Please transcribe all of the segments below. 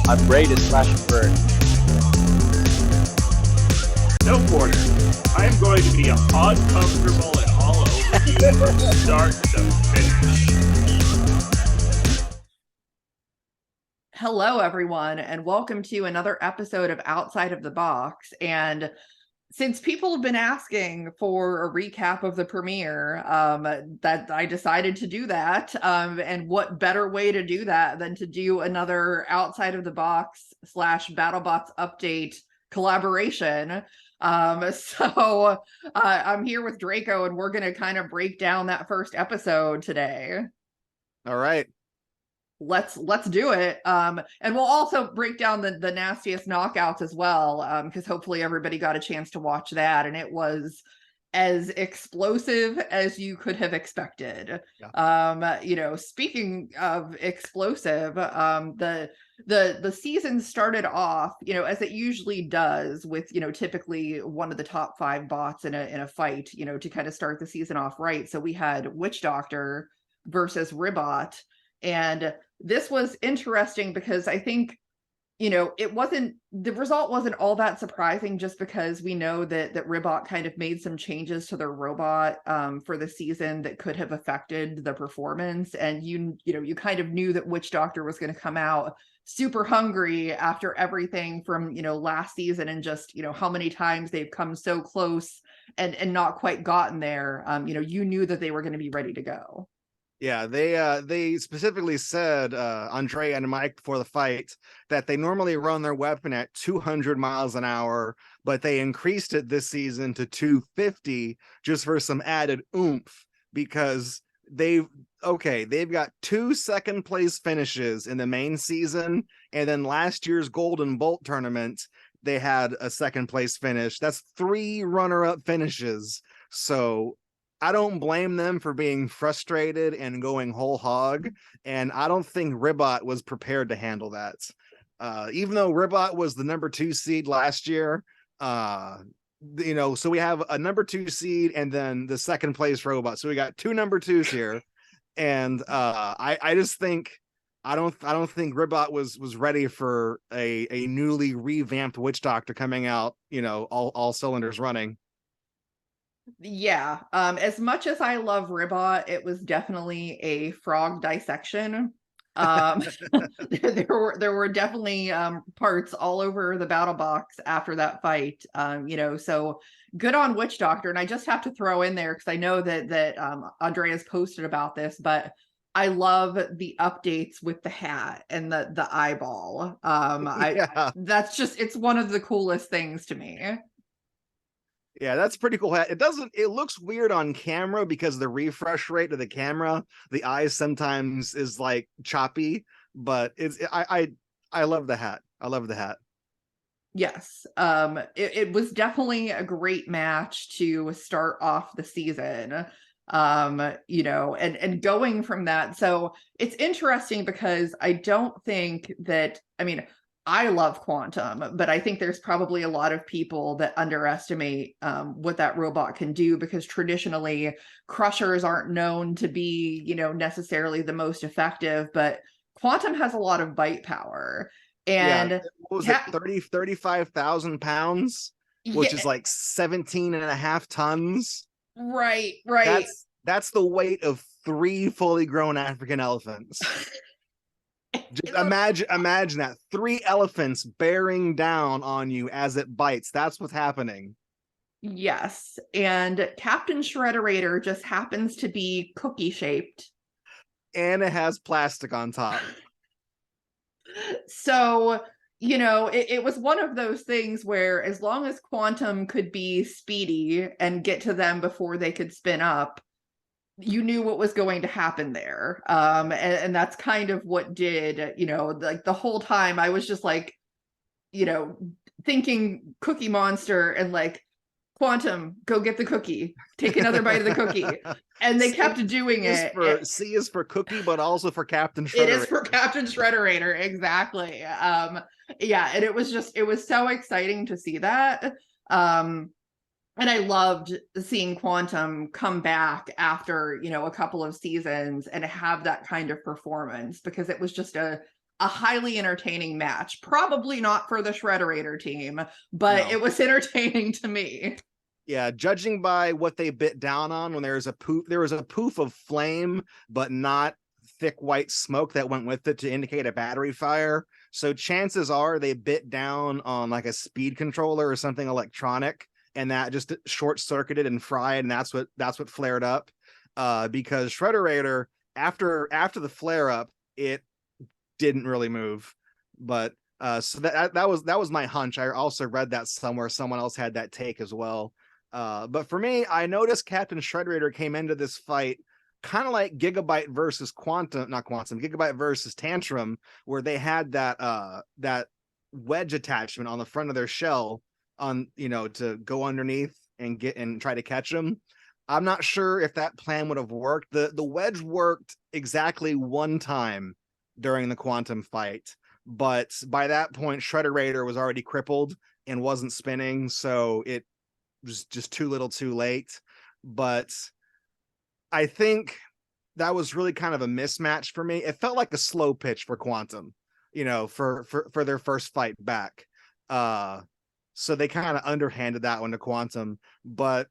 I'm ready to slash and burn. No quarter. I am going to be uncomfortable and all over you from start to finish. Hello, everyone, and welcome to another episode of Outside of the Box. And since people have been asking for a recap of the premiere, that I decided to do that. And what better way to do that than to do another Outside of the Box / BattleBots update collaboration. So I'm here with Draco, and we're going to kind of break down that first episode today. All right. Let's do it. And we'll also break down the Nastiest Knockouts as well, because hopefully everybody got a chance to watch that, and it was as explosive as you could have expected. Yeah. Speaking of explosive, the season started off, as it usually does, with typically one of the top 5 bots in a fight, to kind of start the season off right. So we had Witch Doctor versus Ribot. And this was interesting because I think, the result wasn't all that surprising, just because we know that Ribot kind of made some changes to their robot for the season that could have affected the performance. And you kind of knew that Witch Doctor was going to come out super hungry after everything from, last season, and just, how many times they've come so close and not quite gotten there. You knew that they were going to be ready to go. Yeah, they specifically said, Andre and Mike before the fight, that they normally run their weapon at 200 miles an hour, but they increased it this season to 250 just for some added oomph, because they've got 2 second place finishes in the main season, and then last year's Golden Bolt tournament, they had a second place finish. That's 3 runner-up finishes. So I don't blame them for being frustrated and going whole hog, and I don't think Ribot was prepared to handle that. Even though Ribot was the number 2 seed last year, so we have a number 2 seed and then the second place robot. So we got 2 number 2s here, and I just think I don't think Ribot was ready for a newly revamped Witch Doctor coming out, all cylinders running. Yeah, as much as I love Ribot, it was definitely a frog dissection. There were definitely parts all over the battle box after that fight. So good on Witch Doctor. And I just have to throw in there, because I know that Andrea's posted about this, but I love the updates with the hat and the eyeball. That's just, it's one of the coolest things to me. Yeah, that's pretty cool hat. It looks weird on camera because the refresh rate of the camera, the eyes sometimes is like choppy, but I love the hat. I love the hat. Yes. It was definitely a great match to start off the season. And going from that. So it's interesting because I don't think that, I love Quantum, but I think there's probably a lot of people that underestimate what that robot can do, because traditionally crushers aren't known to be, necessarily the most effective, but Quantum has a lot of bite power. And what was it, 35,000 pounds, which is like 17 and a half tons. Right. That's the weight of 3 fully grown African elephants. Just imagine that 3 elephants bearing down on you as it bites. That's what's happening. Yes. And Captain Shredderator just happens to be cookie shaped. And it has plastic on top. So, it was one of those things where, as long as Quantum could be speedy and get to them before they could spin up, you knew what was going to happen there. And that's kind of what did, like the whole time I was just like, thinking Cookie Monster and like, Quantum, go get the cookie, take another bite of the cookie. And they kept doing it. C is for cookie, but also for Captain Shredderator. It is for Captain Shredderator, exactly. And it was so exciting to see that. And I loved seeing Quantum come back after, a couple of seasons and have that kind of performance, because it was just a a highly entertaining match. Probably not for the Shredderator team, but No. it was entertaining to me. Yeah, judging by what they bit down on when there was a poof of flame, but not thick white smoke that went with it to indicate a battery fire. So chances are they bit down on like a speed controller or something electronic, and that just short circuited and fried, and that's what flared up. Because Shredderator, after the flare up, it didn't really move. But so that was my hunch. I also read that somewhere. Someone else had that take as well. But for me, I noticed Captain Shredderator came into this fight kind of like Gigabyte versus Gigabyte versus Tantrum, where they had that wedge attachment on the front of their shell on, to go underneath and try to catch them. I'm not sure if that plan would have worked. The wedge worked exactly one time during the Quantum fight, but by that point, Shredderator was already crippled and wasn't spinning, so it was just too little too late. But I think that was really kind of a mismatch for me. It felt like a slow pitch for Quantum, for their first fight back. So they kind of underhanded that one to Quantum, but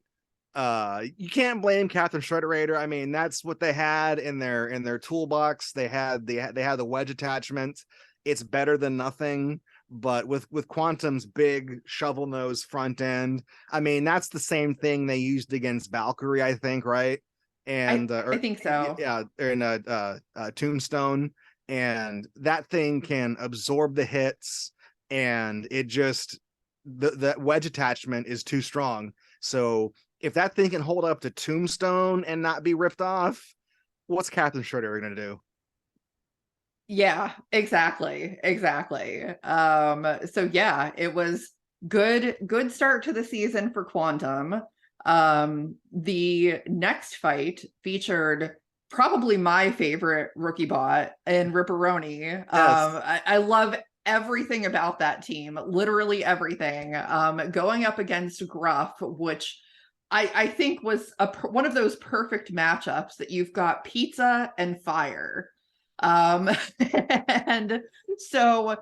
you can't blame Captain Shredderator. I mean, that's what they had in their toolbox. They had the wedge attachment. It's better than nothing. But with Quantum's big shovel nose front end, I mean, that's the same thing they used against Valkyrie, I think, right? And I think so. Yeah, in Tombstone, and that thing can absorb the hits, and it just that wedge attachment is too strong. So if that thing can hold up to Tombstone and not be ripped off, what's Captain Shredder going to do? Yeah, exactly. So yeah, it was good start to the season for Quantum. The next fight featured probably my favorite rookie bot in Ripperoni. Yes. I love everything about that team, literally everything. Going up against Gruff, which I think was one of those perfect matchups that you've got pizza and fire. And so,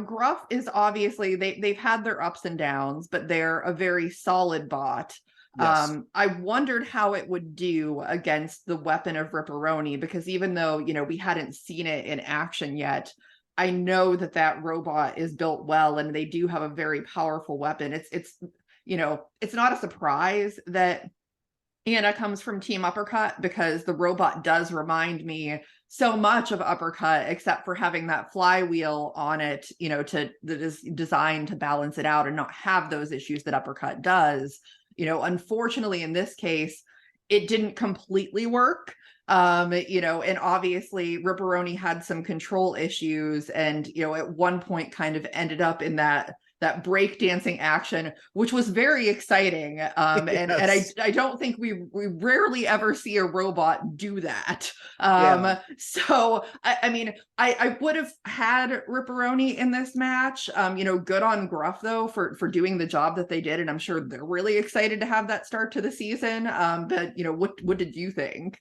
Gruff is obviously they've had their ups and downs, but they're a very solid bot. Yes. I wondered how it would do against the weapon of Ripperoni, because even though, we hadn't seen it in action yet, I know that robot is built well, and they do have a very powerful weapon. It's not a surprise that Anna comes from Team Uppercut, because the robot does remind me so much of Uppercut, except for having that flywheel on it, that is designed to balance it out and not have those issues that Uppercut does. Unfortunately, in this case, it didn't completely work. And obviously Ripperoni had some control issues, and, at one point kind of ended up in that breakdancing action, which was very exciting. And I don't think we rarely ever see a robot do that. So I mean, I would have had Ripperoni in this match. Good on Gruff though for doing the job that they did, and I'm sure they're really excited to have that start to the season. But what did you think?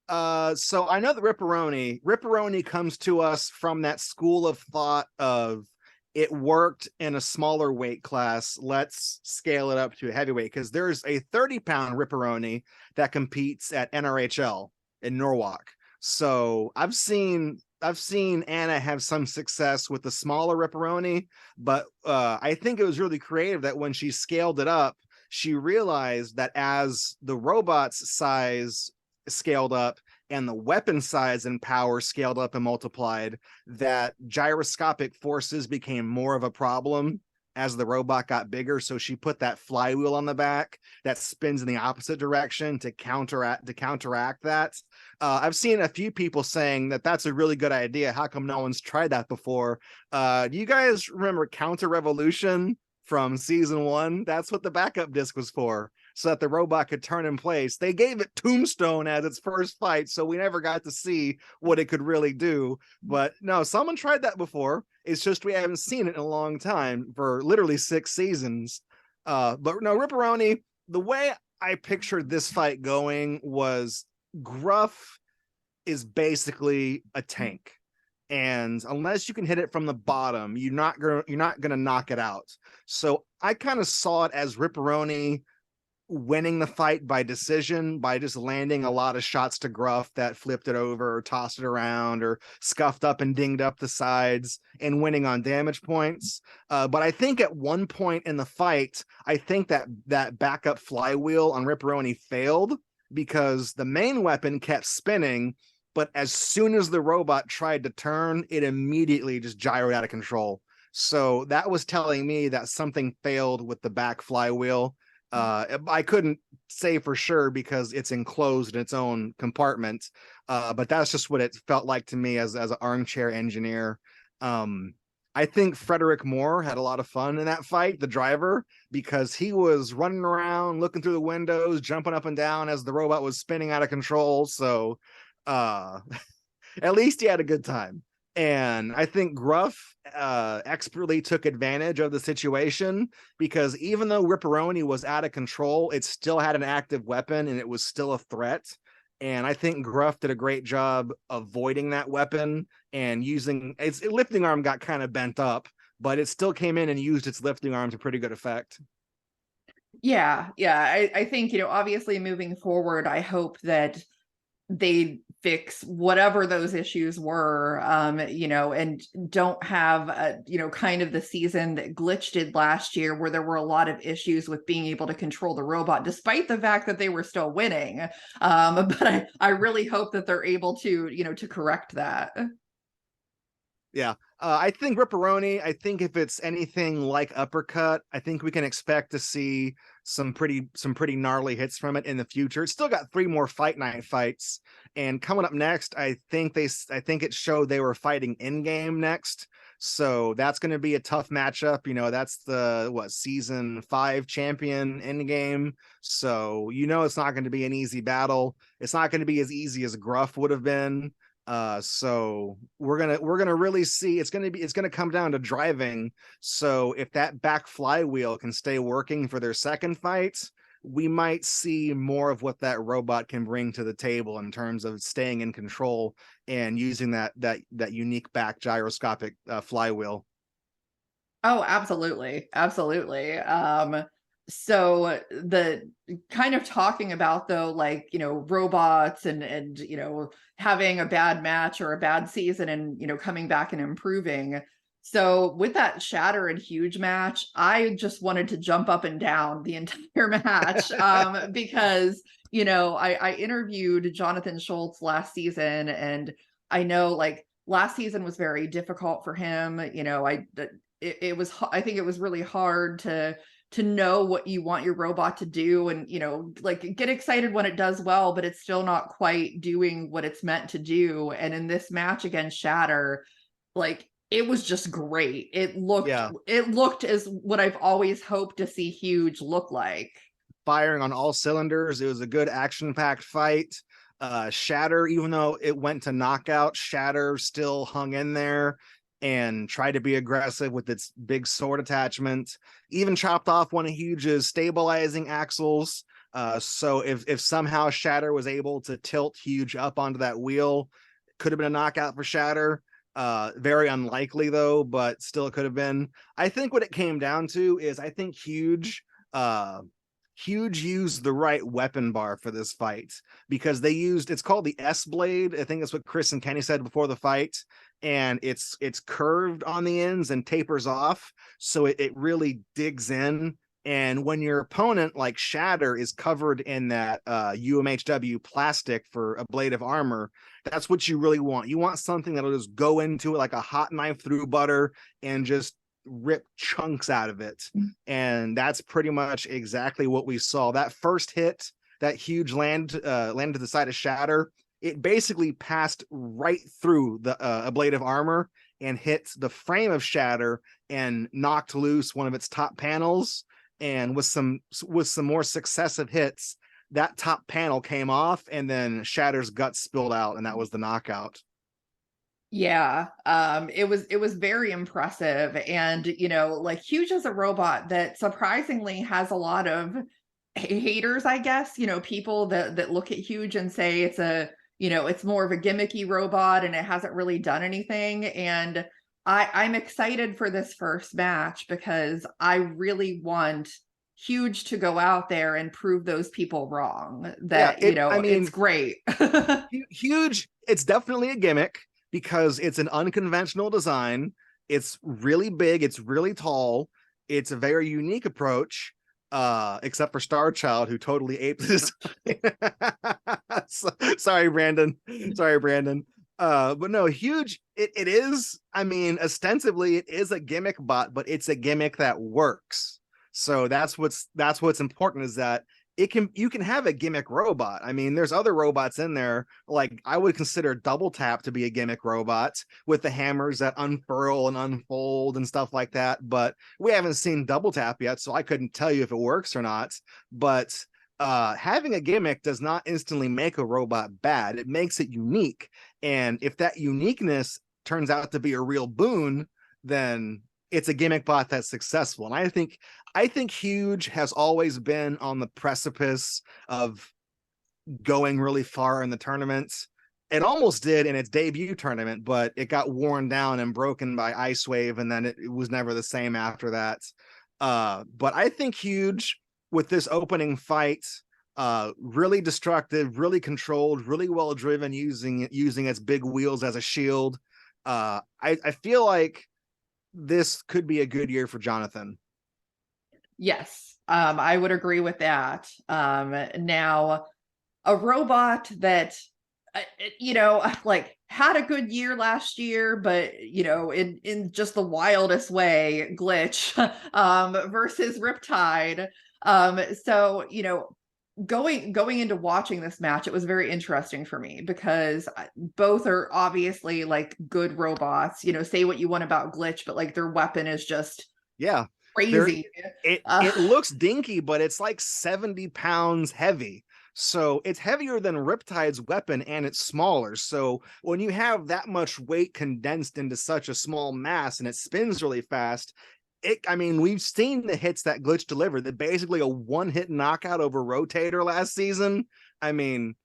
So I know that Ripperoni comes to us from that school of thought of, it worked in a smaller weight class, let's scale it up to a heavyweight, because there's a 30-pound Ripperoni that competes at NRHL in Norwalk. So I've seen Anna have some success with the smaller Ripperoni, but I think it was really creative that when she scaled it up, she realized that as the robot's size scaled up and the weapon size and power scaled up and multiplied, that gyroscopic forces became more of a problem as the robot got bigger. So she put that flywheel on the back that spins in the opposite direction to counteract that. I've seen a few people saying that that's a really good idea. How come no one's tried that before? Do you guys remember Counter Revolution from season 1? That's what the backup disc was for, so that the robot could turn in place. They gave it Tombstone as its first fight, so we never got to see what it could really do. But no, someone tried that before. It's just we haven't seen it in a long time, for literally 6 seasons. But no, Ripperoni, the way I pictured this fight going was Gruff is basically a tank. and unless you can hit it from the bottom, you're not gonna knock it out. So I kind of saw it as Ripperoni winning the fight by decision by just landing a lot of shots to Gruff that flipped it over or tossed it around or scuffed up and dinged up the sides and winning on damage points. But I think at one point in the fight, I think that backup flywheel on Ripperoni failed because the main weapon kept spinning, but as soon as the robot tried to turn, it immediately just gyroed out of control. So that was telling me that something failed with the back flywheel. I couldn't say for sure because it's enclosed in its own compartment, but that's just what it felt like to me as an armchair engineer. I think Frederick Moore had a lot of fun in that fight, the driver, because he was running around, looking through the windows, jumping up and down as the robot was spinning out of control. So at least he had a good time. And I think Gruff expertly took advantage of the situation because even though Ripperoni was out of control, it still had an active weapon and it was still a threat. And I think Gruff did a great job avoiding that weapon and using its lifting arm got kind of bent up, but it still came in and used its lifting arm to pretty good effect. Yeah. I think, obviously moving forward, I hope that they fix whatever those issues were, and don't have, kind of the season that Glitch did last year, where there were a lot of issues with being able to control the robot, despite the fact that they were still winning. But I really hope that they're able to, to correct that. Yeah. I think Ripperoni, I think if it's anything like Uppercut, I think we can expect to see some pretty gnarly hits from it in the future. It's still got 3 more Fight Night fights. And coming up next, I think it showed they were fighting in game next. So that's going to be a tough matchup. That's the season 5 champion in game. So it's not going to be an easy battle. It's not going to be as easy as Gruff would have been. So we're gonna really see. It's gonna come down to driving. So if that back flywheel can stay working for their second fight, we might see more of what that robot can bring to the table in terms of staying in control and using that unique back gyroscopic flywheel. Oh, absolutely. So the kind of talking about though, robots and having a bad match or a bad season and coming back and improving. So with that Shatter and Huge match, I just wanted to jump up and down the entire match because I interviewed Jonathan Schultz last season, and I know last season was very difficult for him. I think it was really hard to know what you want your robot to do and get excited when it does well, but it's still not quite doing what it's meant to do. And in this match against Shatter, it was just great. It looked as what I've always hoped to see Huge look like. Firing on all cylinders. It was a good action-packed fight. Shatter, even though it went to knockout, Shatter still hung in there and tried to be aggressive with its big sword attachment, even chopped off one of Huge's stabilizing axles. So if somehow Shatter was able to tilt Huge up onto that wheel, could have been a knockout for Shatter. Very unlikely though, but still it could have been. I think what it came down to is I think Huge used the right weapon bar for this fight because it's called the S blade. I think that's what Chris and Kenny said before the fight. And it's curved on the ends and tapers off. So it really digs in. And when your opponent like Shatter is covered in that UMHW plastic for a blade of armor, that's what you really want. You want something that'll just go into it like a hot knife through butter and just rip chunks out of it. And that's pretty much exactly what we saw. That first hit, that Huge landed to the side of Shatter, it basically passed right through a blade of armor and hit the frame of Shatter and knocked loose one of its top panels. And with some more successive hits, that top panel came off and then Shatter's guts spilled out, and that was the knockout. Yeah, it was very impressive. And Huge is a robot that surprisingly has a lot of haters, I guess, people that look at Huge and say it's a you know, it's more of a gimmicky robot and it hasn't really done anything. And I'm excited for this first match because I really want Huge to go out there and prove those people wrong that, Yeah, you know, I mean, it's great. Huge, it's definitely a gimmick because it's an unconventional design. It's really big, it's really tall, it's a very unique approach, except for Star Child, who totally apes his sorry, Brandon. Sorry, Brandon. But no, Huge, it is, I mean, ostensibly it is a gimmick bot, but it's a gimmick that works. So that's what's important, is that you can have a gimmick robot. I mean, there's other robots in there, like I would consider Double Tap to be a gimmick robot with the hammers that unfurl and unfold and stuff like that. But we haven't seen Double Tap yet, so I couldn't tell you if it works or not. But having a gimmick does not instantly make a robot bad. It makes it unique. And if that uniqueness turns out to be a real boon, then it's a gimmick bot that's successful. And I think Huge has always been on the precipice of going really far in the tournaments. It almost did in its debut tournament, but it got worn down and broken by Ice Wave, and then it was never the same after that. But I think Huge, with this opening fight, really destructive, really controlled, really well driven, using its big wheels as a shield. I feel like this could be a good year for Jonathan. Yes, I would agree with that. Now, a robot that, you know, like had a good year last year, but, you know, in just the wildest way, Glitch versus Riptide. So, you know, going into watching this match, it was very interesting for me because both are obviously like good robots. You know, say what you want about Glitch, but like their weapon is just crazy. It looks dinky, but it's like 70 pounds heavy. So it's heavier than Riptide's weapon, and it's smaller. So when you have that much weight condensed into such a small mass and it spins really fast, I mean, we've seen the hits that Glitch delivered. That basically a one-hit knockout over Rotator last season. I mean,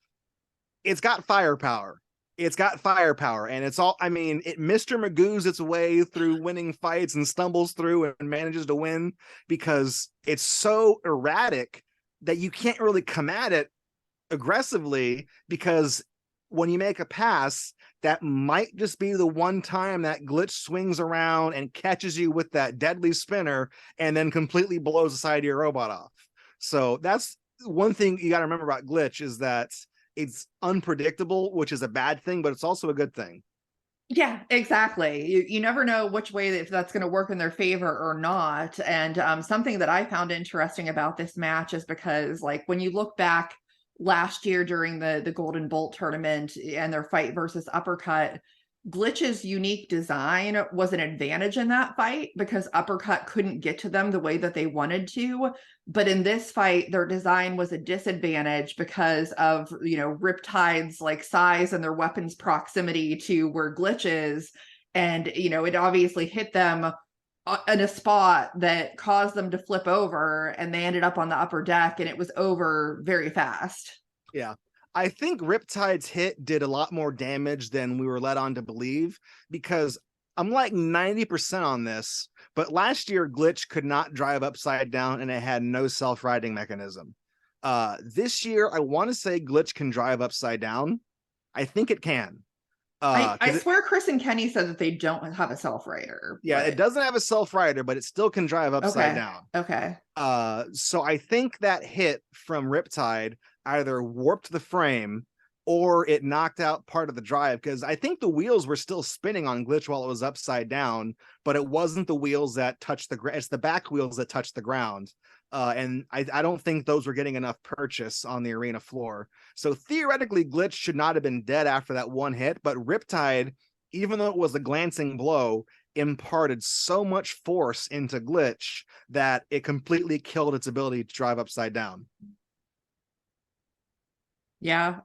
it's got firepower. It's got firepower, and it's all, I mean, it Mr. Magoo's its way through winning fights and stumbles through and manages to win because it's so erratic that you can't really come at it aggressively, because when you make a pass, that might just be the one time that Glitch swings around and catches you with that deadly spinner and then completely blows the side of your robot off. So that's one thing you got to remember about Glitch, is that it's unpredictable, which is a bad thing, but it's also a good thing. Yeah, exactly. You never know which way if that's going to work in their favor or not. And something that I found interesting about this match is because, like, when you look back last year during the Golden Bolt tournament and their fight versus Uppercut, Glitch's unique design was an advantage in that fight because Uppercut couldn't get to them the way that they wanted to. But in this fight, their design was a disadvantage because of, you know, Riptide's like size and their weapons proximity to where Glitch is. And, you know, it obviously hit them in a spot that caused them to flip over, and they ended up on the upper deck, and it was over very fast. Yeah. I think Riptide's hit did a lot more damage than we were led on to believe, because I'm like 90% on this, but last year Glitch could not drive upside down and it had no self-riding mechanism. This year, I want to say Glitch can drive upside down. I think it can. I swear Chris and Kenny said that they don't have a self-rider. Yeah, it doesn't have a self-rider, but it still can drive upside down. Okay. So I think that hit from Riptide either warped the frame or it knocked out part of the drive, because I think the wheels were still spinning on Glitch while it was upside down, but it wasn't the wheels that touched the ground. It's the back wheels that touched the ground. And I don't think those were getting enough purchase on the arena floor. So theoretically, Glitch should not have been dead after that one hit, but Riptide, even though it was a glancing blow, imparted so much force into Glitch that it completely killed its ability to drive upside down. Yeah,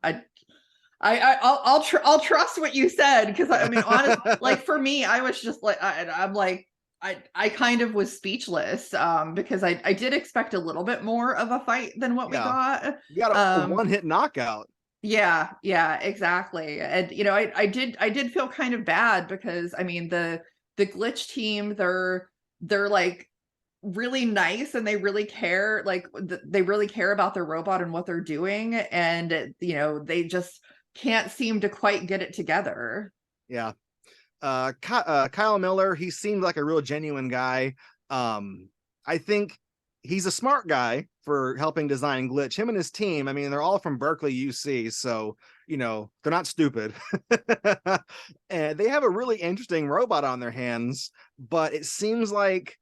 I'll trust what you said, because I mean, honestly, like for me, I was just like, I'm like, I kind of was speechless because I did expect a little bit more of a fight than what we got. You got a one-hit knockout. Yeah, exactly. And I did feel kind of bad because I mean the glitch team, they're like really nice and they really care, like they really care about their robot and what they're doing, and they just can't seem to quite get it together. Yeah. Kyle Miller, he seemed like a real genuine guy. I think he's a smart guy for helping design Glitch. Him and his team, I mean, they're all from Berkeley, UC, so they're not stupid. And they have a really interesting robot on their hands, but it seems like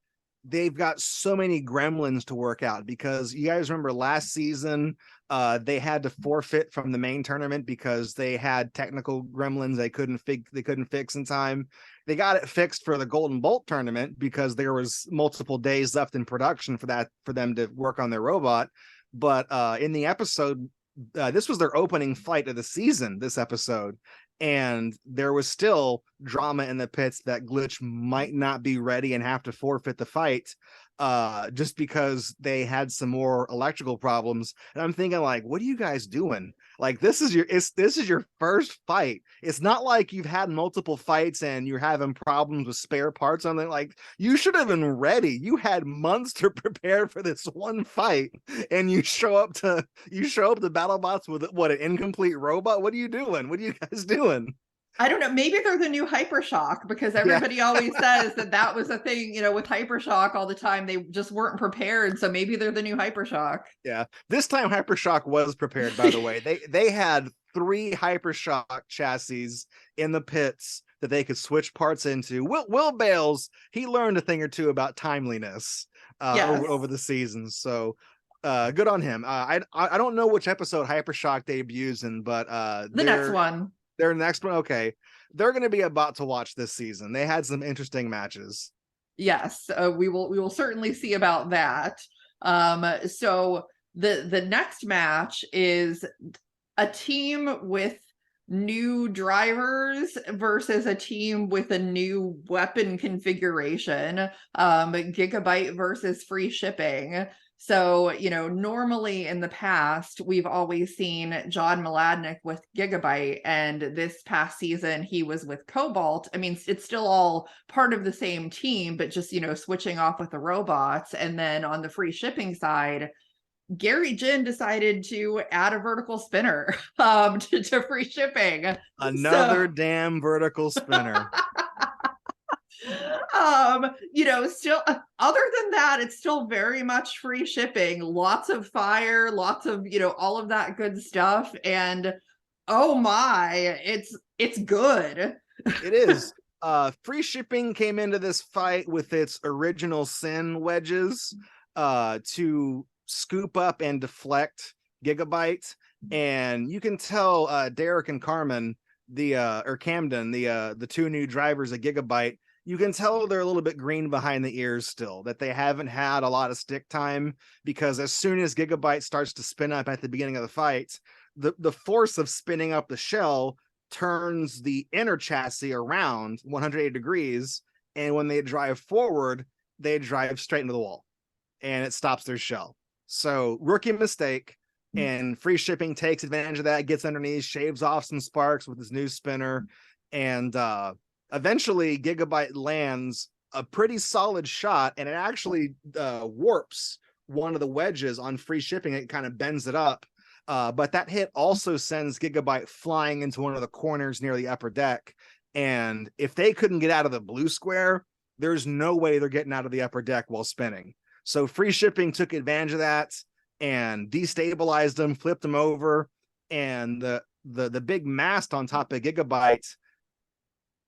they've got so many gremlins to work out, because you guys remember last season they had to forfeit from the main tournament because they had technical gremlins they couldn't fix in time. They got it fixed for the Golden Bolt tournament because there was multiple days left in production for them to work on their robot. But in the episode, this was their opening fight of the season, this episode, and there was still drama in the pits that Glitch might not be ready and have to forfeit the fight just because they had some more electrical problems. And I'm thinking, like, what are you guys doing? Like, this is your first fight. It's not like you've had multiple fights and you're having problems with spare parts on it. Like, you should have been ready. You had months to prepare for this one fight, and you show up to BattleBots with what, an incomplete robot. What are you doing? What are you guys doing? I don't know. Maybe they're the new Hypershock, because everybody always says that was a thing, with Hypershock all the time. They just weren't prepared. So maybe they're the new Hypershock. Yeah. This time Hypershock was prepared, by the way. They had 3 Hypershock chassis in the pits that they could switch parts into. Will Bales, he learned a thing or two about timeliness over the seasons. So good on him. I don't know which episode Hypershock debuts in, but the next one. Their next one, okay. They're going to be about to watch this season. They had some interesting matches. Yes, we will certainly see about that. So the next match is a team with new drivers versus a team with a new weapon configuration, Gigabyte versus free shipping. So, normally in the past, we've always seen John Mladnick with Gigabyte, and this past season he was with Cobalt. I mean, it's still all part of the same team, but just, switching off with the robots. And then on the free shipping side, Gary Jin decided to add a vertical spinner to free shipping. Another damn vertical spinner. Still, other than that, it's still very much free shipping, lots of fire, lots of all of that good stuff. And oh my, it's good. It is. Free shipping came into this fight with its original sin wedges to scoop up and deflect Gigabyte. And you can tell Derek and Camden, the 2 new drivers at Gigabyte, you can tell they're a little bit green behind the ears still, that they haven't had a lot of stick time, because as soon as Gigabyte starts to spin up at the beginning of the fight, the force of spinning up the shell turns the inner chassis around 180 degrees, and when they drive forward, they drive straight into the wall, and it stops their shell. So rookie mistake, and free shipping takes advantage of that, gets underneath, shaves off some sparks with his new spinner, and eventually Gigabyte lands a pretty solid shot, and it actually warps one of the wedges on free shipping. It kind of bends it up, but that hit also sends Gigabyte flying into one of the corners near the upper deck, and if they couldn't get out of the blue square, there's no way they're getting out of the upper deck while spinning. So free shipping took advantage of that and destabilized them, flipped them over, and the big mast on top of Gigabyte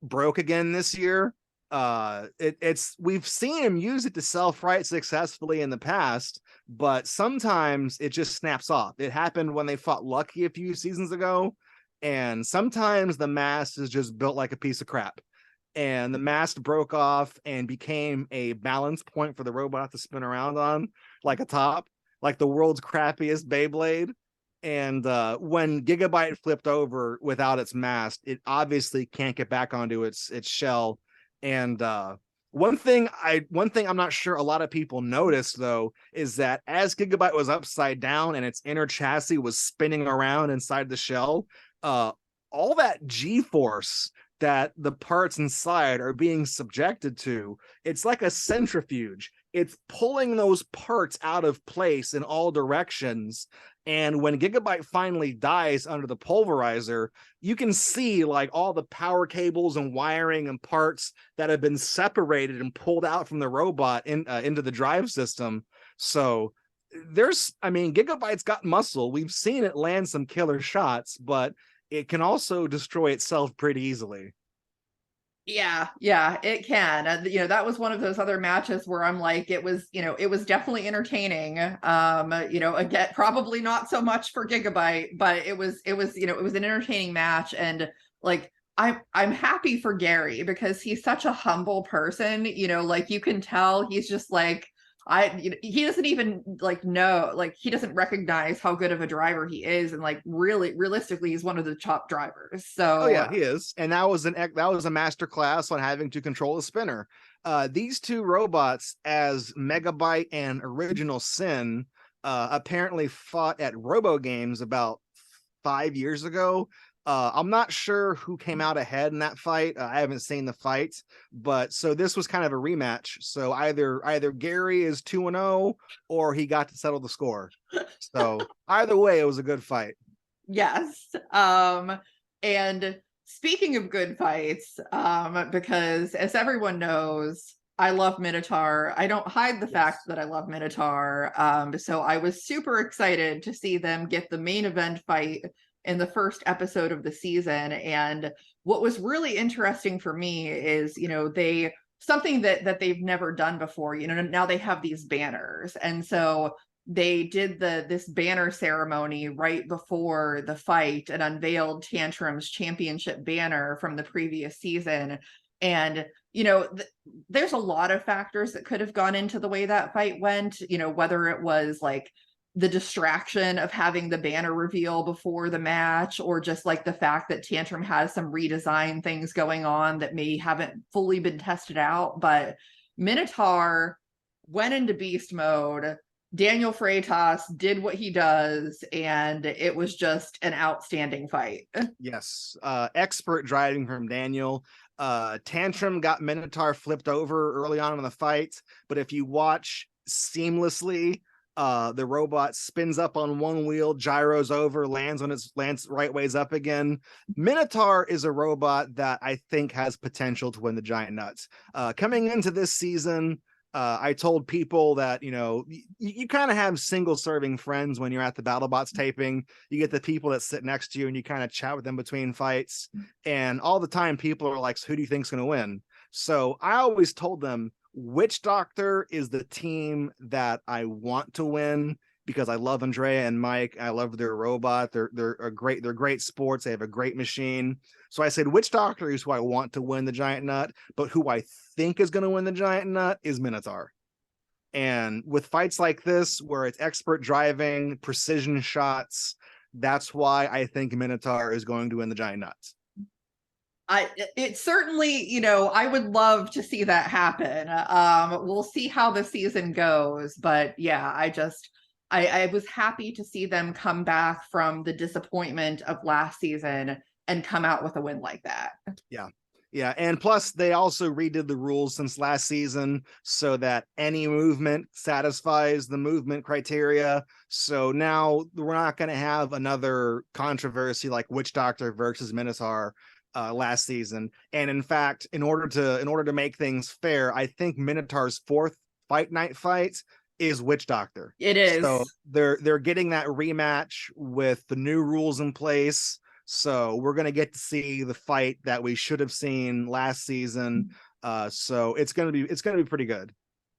broke again this year. We've seen him use it to self-right successfully in the past, but sometimes it just snaps off. It happened when they fought Lucky a few seasons ago, and sometimes the mast is just built like a piece of crap, and the mast broke off and became a balance point for the robot to spin around on, like a top, like the world's crappiest Beyblade. And when Gigabyte flipped over without its mast, it obviously can't get back onto its shell. And One thing I'm not sure a lot of people noticed though is that as Gigabyte was upside down and its inner chassis was spinning around inside the shell, all that G-force that the parts inside are being subjected to, it's like a centrifuge. It's pulling those parts out of place in all directions. And when Gigabyte finally dies under the pulverizer, you can see like all the power cables and wiring and parts that have been separated and pulled out from the robot into the drive system. So Gigabyte's got muscle. We've seen it land some killer shots, but it can also destroy itself pretty easily. Yeah, it can. That was one of those other matches where I'm like, it was definitely entertaining. Again, probably not so much for Gigabyte, but it was an entertaining match. And like, I'm happy for Gary because he's such a humble person. Like you can tell he's just like, he doesn't even like know, like he doesn't recognize how good of a driver he is, and like really realistically he's one of the top drivers. So oh yeah, he is. And that was a master class on having to control a spinner. These two robots, as Megabyte and Original Sin, apparently fought at Robo Games about 5 years ago. I'm not sure who came out ahead in that fight. I haven't seen the fight, but so this was kind of a rematch. So either Gary is 2-0 or he got to settle the score. So either way, it was a good fight. Yes. And speaking of good fights, because as everyone knows, I love Minotaur. I don't hide the fact that I love Minotaur. So I was super excited to see them get the main event fight in the first episode of the season. And what was really interesting for me is, something that they've never done before, now they have these banners. And so they did this banner ceremony right before the fight and unveiled Tantrum's championship banner from the previous season. And, there's a lot of factors that could have gone into the way that fight went, whether it was like the distraction of having the banner reveal before the match, or just like the fact that Tantrum has some redesign things going on that may haven't fully been tested out. But Minotaur went into beast mode. Daniel Freitas did what he does, and it was just an outstanding fight. Yes. Expert driving from Daniel. Tantrum got Minotaur flipped over early on in the fight, but if you watch seamlessly, the robot spins up on one wheel, gyros over, lands right ways up again. Minotaur is a robot that I think has potential to win the Giant Nuts. Coming into this season, I told people that, you kind of have single serving friends when you're at the BattleBots taping. You get the people that sit next to you and you kind of chat with them between fights. And all the time people are like, so who do you think's going to win? So I always told them, Witch Doctor is the team that I want to win because I love Andrea and Mike. I love their robot. They're great sports. They have a great machine. So I said Witch Doctor is who I want to win the Giant Nut, but who I think is going to win the Giant Nut is Minotaur. And with fights like this, where it's expert driving, precision shots, that's why I think Minotaur is going to win the Giant Nuts. It certainly, I would love to see that happen. We'll see how the season goes, but yeah, I was happy to see them come back from the disappointment of last season and come out with a win like that. Yeah. And plus they also redid the rules since last season so that any movement satisfies the movement criteria. So now we're not going to have another controversy like Witch Doctor versus Minotaur last season. And in fact, in order to make things fair, I think Minotaur's fourth fight night fight is Witch Doctor. It is. So they're getting that rematch with the new rules in place. So we're gonna get to see the fight that we should have seen last season. So it's gonna be pretty good.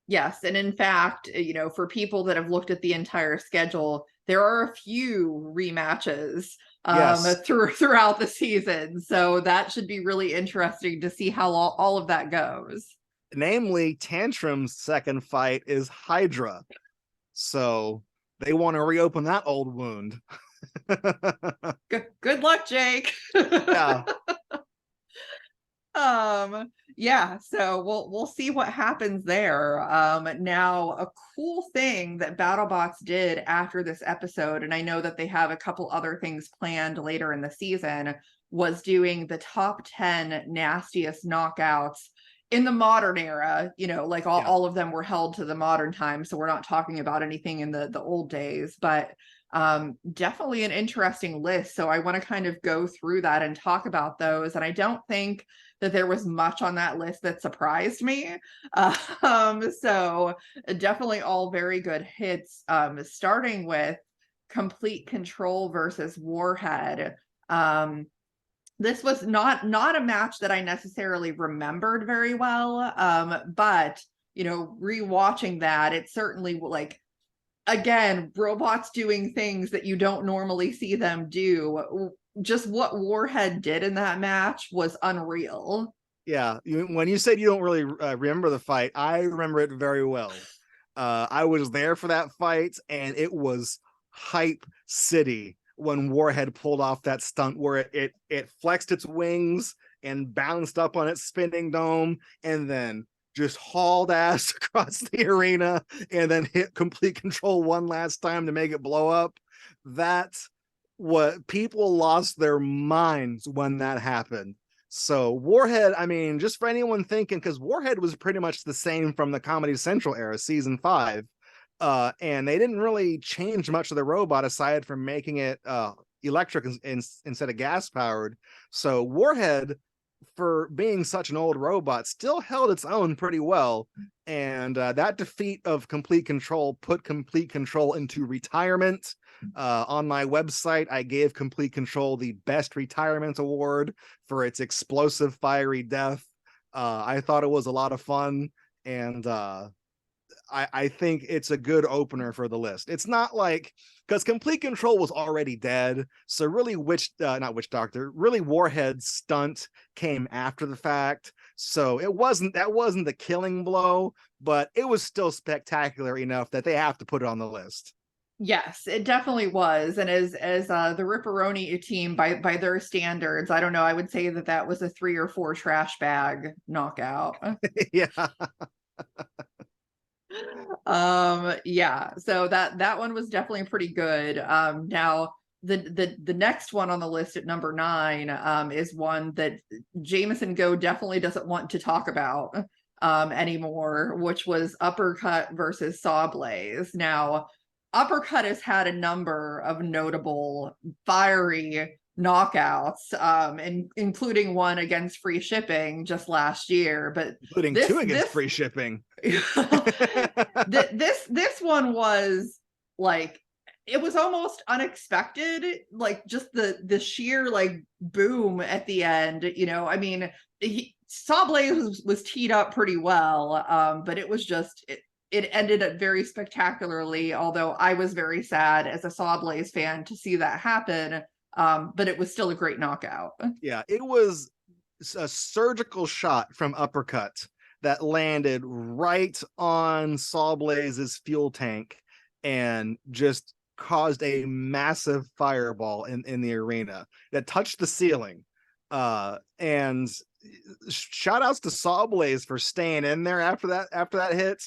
Yes, and in fact, for people that have looked at the entire schedule, there are a few rematches throughout the season. So that should be really interesting to see how all of that goes. Namely, Tantrum's second fight is Hydra. So they want to reopen that old wound. Good luck, Jake. Yeah. Yeah, so we'll see what happens there. Now a cool thing that BattleBots did after this episode, and I know that they have a couple other things planned later in the season, was doing the top 10 nastiest knockouts in the modern era. You know, like all of them were held to the modern time, so we're not talking about anything in the old days, but definitely an interesting list. So I want to kind of go through that and talk about those. And I don't think that there was much on that list that surprised me. So definitely all very good hits, starting with Complete Control versus Warhead. This was not a match that I necessarily remembered very well, but you know, rewatching that, it certainly, like, again, robots doing things that you don't normally see them do. Just what Warhead did in that match was unreal. Yeah, when you said you don't really remember the fight, I remember it very well. I was there for that fight, and it was hype city when Warhead pulled off that stunt where it flexed its wings and bounced up on its spinning dome, and then just hauled ass across the arena and then hit Complete Control one last time to make it blow up. That's what people lost their minds when that happened. So Warhead, I mean, just for anyone thinking, because Warhead was pretty much the same from the Comedy Central era, season 5. And they didn't really change much of the robot aside from making it electric instead of gas powered. So Warhead, for being such an old robot, still held its own pretty well. And that defeat of Complete Control put Complete Control into retirement. On my website, I gave Complete Control the Best Retirement Award for its explosive, fiery death. I thought it was a lot of fun, and I think it's a good opener for the list. It's not like, because Complete Control was already dead, so really really Warhead's stunt came after the fact. So that wasn't the killing blow, but it was still spectacular enough that they have to put it on the list. Yes, it definitely was. And as the Ripperoni team, by their standards, I don't know, I would say that was a 3 or 4 trash bag knockout. Yeah. Yeah, so that one was definitely pretty good. Now the next one on the list at number 9 is one that Jameson Go definitely doesn't want to talk about anymore, which was Uppercut versus Sawblaze. Now Uppercut has had a number of notable fiery knockouts, and including one against free shipping just last year, but including 2 against free shipping. This one was like, it was almost unexpected, like just the sheer like boom at the end. You know, I mean, Sawblaze was teed up pretty well, but it was just it ended up very spectacularly, although I was very sad as a Sawblaze fan to see that happen. But it was still a great knockout. Yeah, it was a surgical shot from Uppercut that landed right on Sawblaze's fuel tank and just caused a massive fireball in the arena that touched the ceiling. And shout outs to Sawblaze for staying in there after that hit.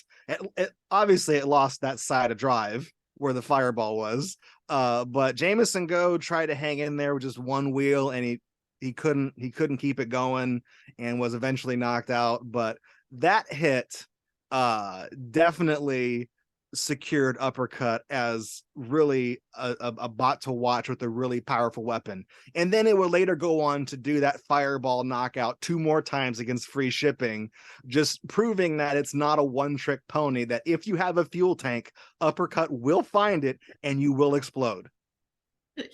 Obviously it lost that side of drive where the fireball was, but Jameson Go tried to hang in there with just one wheel, and he couldn't keep it going and was eventually knocked out. But that hit definitely secured Uppercut as really a bot to watch with a really powerful weapon. And then it would later go on to do that fireball knockout 2 more times against free shipping, just proving that it's not a one-trick pony, that if you have a fuel tank, Uppercut will find it and you will explode.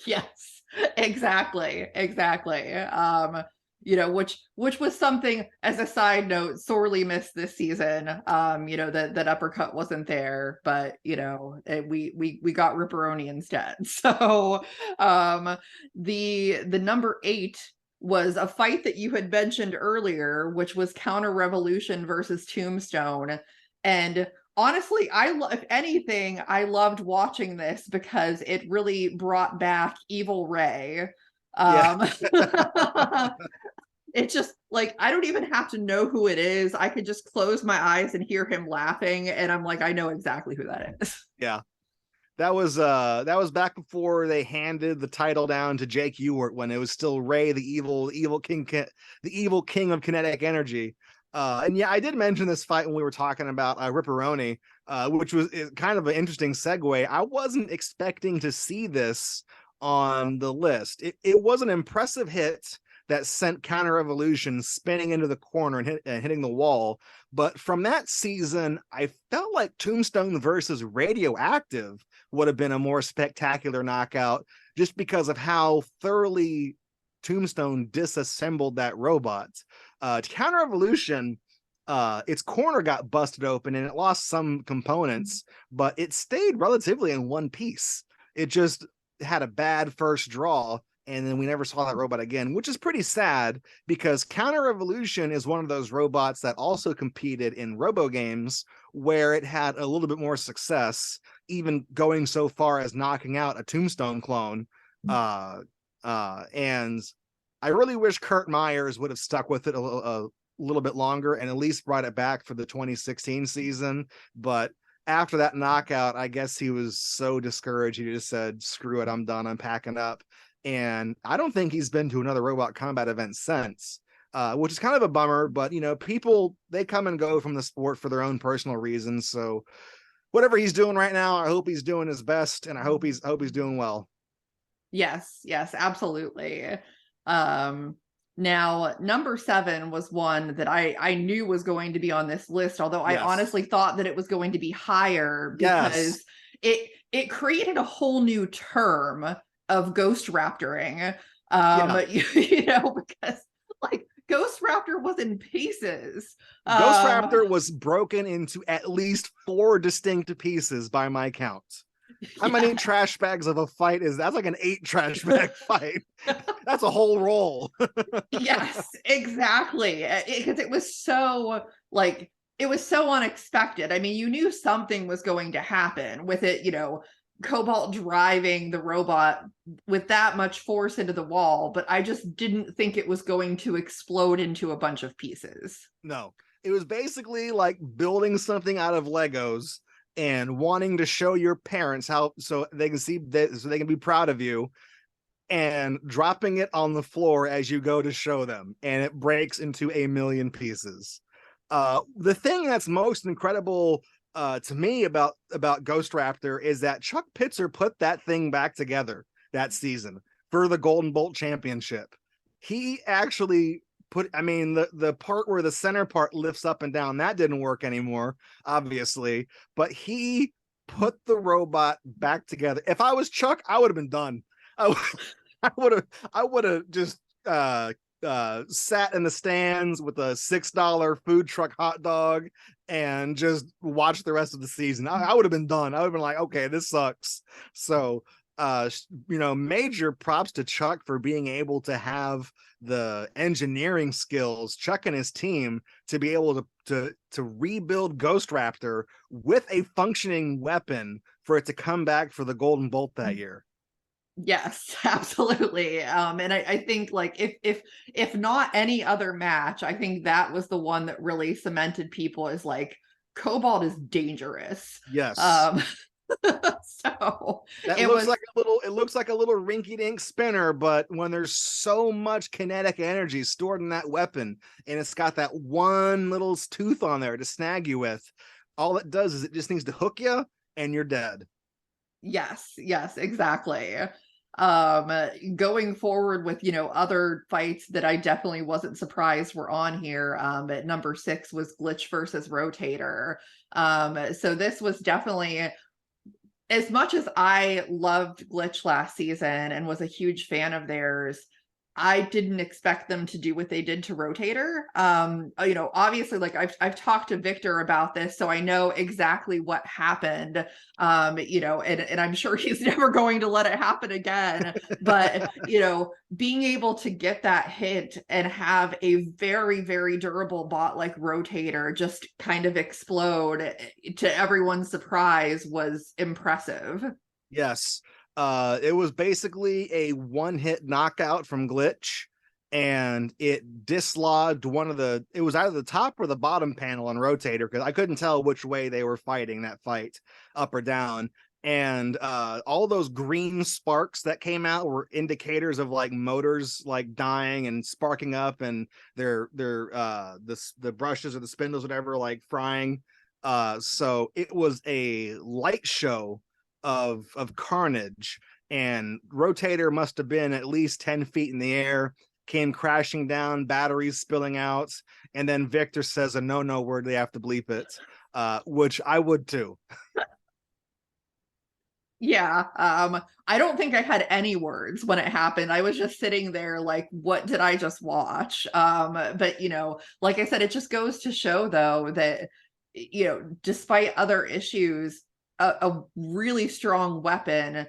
Yes, exactly. You know, which was something, as a side note, sorely missed this season. You know, that Uppercut wasn't there, but you know, we got Ripperoni instead. So the number 8 was a fight that you had mentioned earlier, which was Counter Revolution versus Tombstone. And honestly, if anything, I loved watching this because it really brought back Evil Ray. it's just like, I don't even have to know who it is. I could just close my eyes and hear him laughing, and I'm like, I know exactly who that is. Yeah. That was back before they handed the title down to Jake Ewart, when it was still Ray, the evil king of kinetic energy. And yeah, I did mention this fight when we were talking about Ripperoni, which was kind of an interesting segue. I wasn't expecting to see this on the list. It was an impressive hit that sent Counter Evolution spinning into the corner and hitting the wall. But from that season, I felt like Tombstone versus Radioactive would have been a more spectacular knockout, just because of how thoroughly Tombstone disassembled that robot. Counter Evolution, its corner got busted open and it lost some components, but it stayed relatively in one piece. It just had a bad first draw, and then we never saw that robot again, which is pretty sad, because Counter Evolution is one of those robots that also competed in robo games where it had a little bit more success, even going so far as knocking out a Tombstone clone. And I really wish Kurt Myers would have stuck with it a little bit longer and at least brought it back for the 2016 season. But after that knockout, I guess he was so discouraged, he just said, screw it, I'm done, I'm packing up. And I don't think he's been to another Robot Combat event since, which is kind of a bummer. But, you know, people, they come and go from the sport for their own personal reasons. So whatever he's doing right now, I hope he's doing his best, and I hope he's doing well. Yes, absolutely. Now, number 7 was one that I knew was going to be on this list, although I honestly thought that it was going to be higher, because it created a whole new term of ghost raptoring. You know, because like Ghost Raptor was in pieces. Ghost Raptor was broken into at least 4 distinct pieces by my count. How many trash bags of a fight is that? That's like an 8 trash bag fight. That's a whole roll. Yes, exactly. Because it was so like, it was so unexpected. I mean, you knew something was going to happen with it, you know, Cobalt driving the robot with that much force into the wall, but I just didn't think it was going to explode into a bunch of pieces. No, it was basically like building something out of Legos and wanting to show your parents how, so they can see that, so they can be proud of you, and dropping it on the floor as you go to show them, and it breaks into a million pieces. The thing that's most incredible to me about Ghost Raptor is that Chuck Pitzer put that thing back together that season for the Golden Bolt Championship. He actually put, I mean, the part where the center part lifts up and down, that didn't work anymore, obviously, but he put the robot back together. If I was Chuck, I would have been done. I would have just sat in the stands with a $6 food truck hot dog and just watched the rest of the season. I would have been done. I would have been like, okay, this sucks. So you know, major props to Chuck for being able to have the engineering skills, Chuck and his team, to be able to rebuild Ghost Raptor with a functioning weapon for it to come back for the Golden Bolt that year. Yes, absolutely. And I think, like, if not any other match, I think that was the one that really cemented people as like, Cobalt is dangerous. Yes. So it looks like a little rinky-dink spinner, but when there's so much kinetic energy stored in that weapon, and it's got that one little tooth on there to snag you with, all it does is it just needs to hook you and you're dead. Yes, exactly. Going forward with, you know, other fights that I definitely wasn't surprised were on here. At number 6 was Glitch versus Rotator. So this was definitely, as much as I loved Glitch last season and was a huge fan of theirs, I didn't expect them to do what they did to Rotator. You know, obviously, like I've talked to Victor about this, so I know exactly what happened. You know, and I'm sure he's never going to let it happen again. But, you know, being able to get that hit and have a very, very durable bot like Rotator just kind of explode to everyone's surprise was impressive. Yes. It was basically a one-hit knockout from Glitch, and it dislodged it was either the top or the bottom panel on Rotator, because I couldn't tell which way they were fighting that fight, up or down. And all those green sparks that came out were indicators of like motors like dying and sparking up, and the brushes or the spindles, whatever, like frying. So it was a light show of carnage, and Rotator must have been at least 10 feet in the air, came crashing down, batteries spilling out, and then Victor says a no word, they have to bleep it, which I would too. Yeah, I don't think I had any words when it happened. I was just sitting there like, what did I just watch? But like I said, it just goes to show though that, despite other issues, a really strong weapon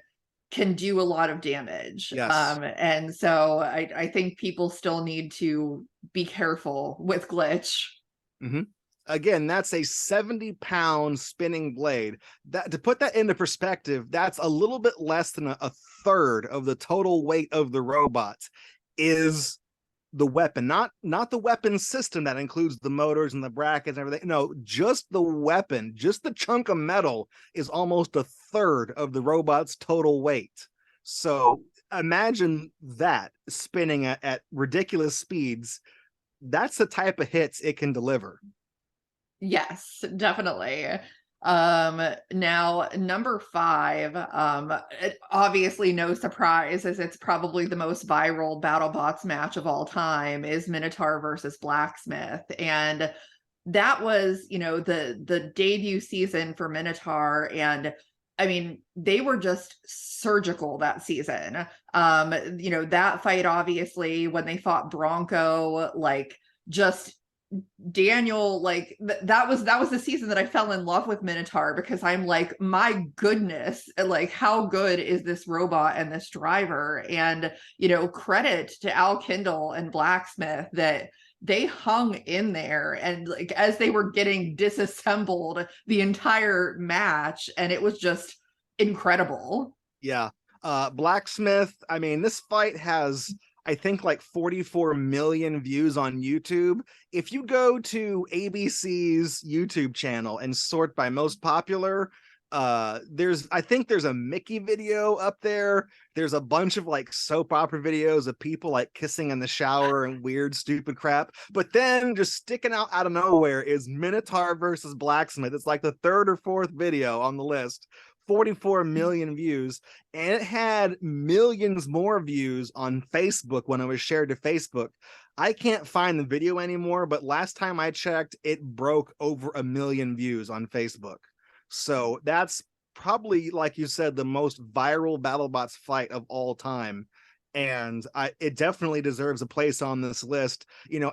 can do a lot of damage. Yes. And so I think people still need to be careful with Glitch. Mm-hmm. Again, that's a 70-pound spinning blade. That, to put that into perspective, that's a little bit less than a third of the total weight of the robot is the weapon, not the weapon system that includes the motors and the brackets and everything. No, just the weapon, just the chunk of metal is almost a third of the robot's total weight. So imagine that spinning at ridiculous speeds. That's the type of hits it can deliver. Yes, definitely. Now number 5, obviously no surprise, as it's probably the most viral BattleBots match of all time, is Minotaur versus Blacksmith. And that was, the debut season for Minotaur, and I mean, they were just surgical that season. That fight, obviously, when they fought Bronco, like, just Daniel, like that was the season that I fell in love with Minotaur, because I'm like, my goodness, like how good is this robot and this driver? And credit to Al Kindle and Blacksmith that they hung in there, and like as they were getting disassembled the entire match, and it was just incredible. Yeah. Blacksmith, I mean, this fight has, I think, like 44 million views on YouTube. If you go to ABC's YouTube channel and sort by most popular, I think there's a Mickey video up there. There's a bunch of like soap opera videos of people like kissing in the shower and weird stupid crap. But then just sticking out of nowhere is Minotaur versus Blacksmith. It's like the third or fourth video on the list. 44 million views, and it had millions more views on Facebook when it was shared to Facebook. I can't find the video anymore, but last time I checked, it broke over 1 million views on Facebook. So that's probably, like you said, the most viral BattleBots fight of all time. And it definitely deserves a place on this list.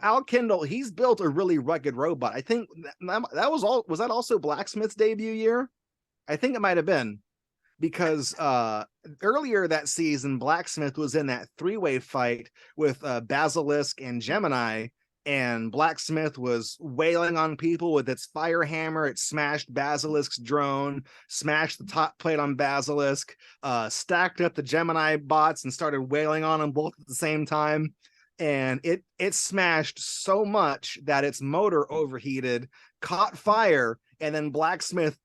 Al Kindle, he's built a really rugged robot. I think that was that also Blacksmith's debut year? I think it might have been, because earlier that season, Blacksmith was in that 3-way fight with Basilisk and Gemini, and Blacksmith was wailing on people with its fire hammer. It smashed Basilisk's drone, smashed the top plate on Basilisk, stacked up the Gemini bots and started wailing on them both at the same time. And it smashed so much that its motor overheated, caught fire, and then Blacksmith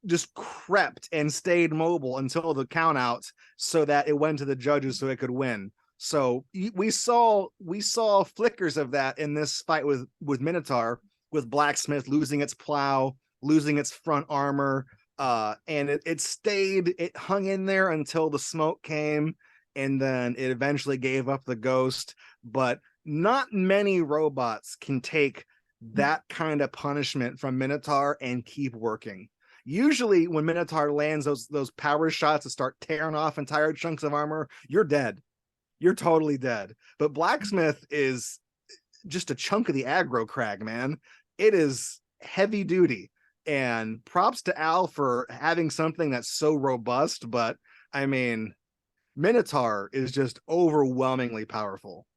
just crept and stayed mobile until the count out, so that it went to the judges so it could win. So we saw flickers of that in this fight with Minotaur, with Blacksmith losing its plow, losing its front armor, and it hung in there until the smoke came, and then it eventually gave up the ghost. But not many robots can take that kind of punishment from Minotaur and keep working. Usually when Minotaur lands those power shots that start tearing off entire chunks of armor, you're dead. You're totally dead. But Blacksmith is just a chunk of the aggro crag, man. It is heavy duty. And props to Al for having something that's so robust. But I mean, Minotaur is just overwhelmingly powerful.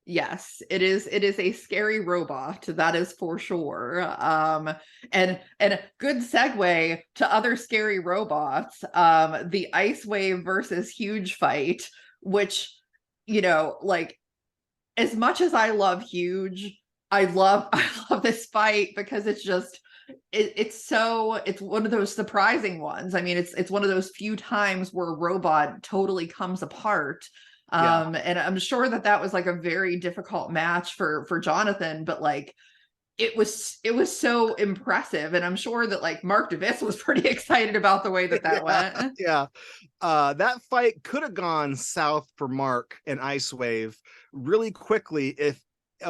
Yes, it is a scary robot, that is for sure. And a good segue to other scary robots, the Ice Wave versus Huge fight, which, like, as much as I love Huge, I love this fight because it's just it's one of those surprising ones. I mean, it's one of those few times where a robot totally comes apart. And I'm sure that was like a very difficult match for Jonathan, but like it was so impressive, and I'm sure that like Mark Davis was pretty excited about the way that went. Yeah. That fight could have gone south for Mark and Ice Wave really quickly if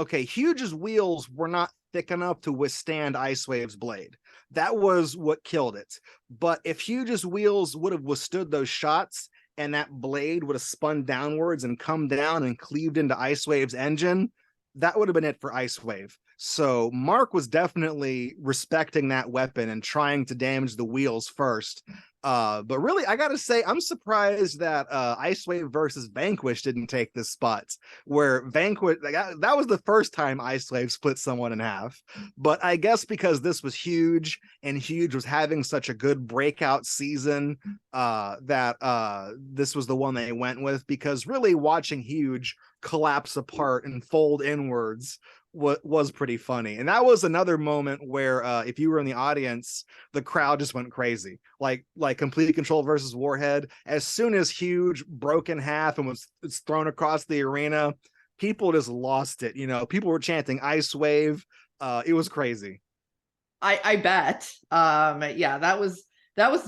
Huge's wheels were not thick enough to withstand Ice Wave's blade. That was what killed it. But if Huge's wheels would have withstood those shots and that blade would have spun downwards and come down and cleaved into Ice Wave's engine, that would have been it for Ice Wave. So Mark was definitely respecting that weapon and trying to damage the wheels first. But really, I gotta say, I'm surprised that Ice Wave versus Vanquish didn't take this spot, where Vanquish, that was the first time Ice Wave split someone in half. But I guess because this was Huge, and Huge was having such a good breakout season, that this was the one they went with, because really watching Huge collapse apart and fold inwards was pretty funny. And that was another moment where if you were in the audience, the crowd just went crazy. Like Complete Control versus Warhead, as soon as Huge broke in half and was thrown across the arena, people just lost it. People were chanting Ice Wave. It was crazy. I bet. Yeah, that was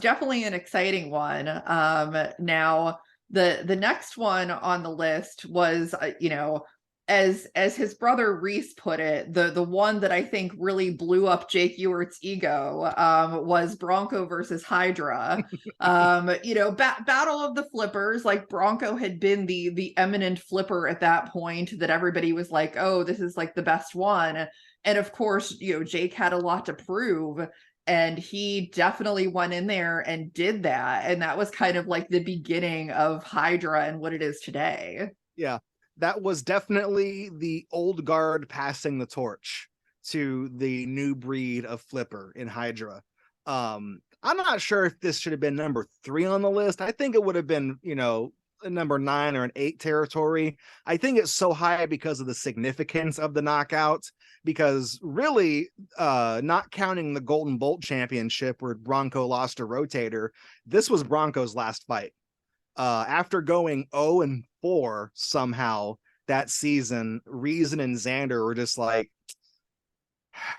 definitely an exciting one. Now the next one on the list was as his brother Reese put it, the one that I think really blew up Jake Ewert's ego was Bronco versus Hydra. Battle of the flippers. Like, Bronco had been the eminent flipper at that point, that everybody was like, oh, this is like the best one. And of course, Jake had a lot to prove, and he definitely went in there and did that. And that was kind of like the beginning of Hydra and what it is today. Yeah. That was definitely the old guard passing the torch to the new breed of flipper in Hydra. I'm not sure if this should have been number 3 on the list. I think it would have been, a number 9 or an 8 territory. I think it's so high because of the significance of the knockout, because really, not counting the Golden Bolt Championship where Bronco lost a rotator, this was Bronco's last fight. After going 0-4 somehow that season, Reason and Xander were just like,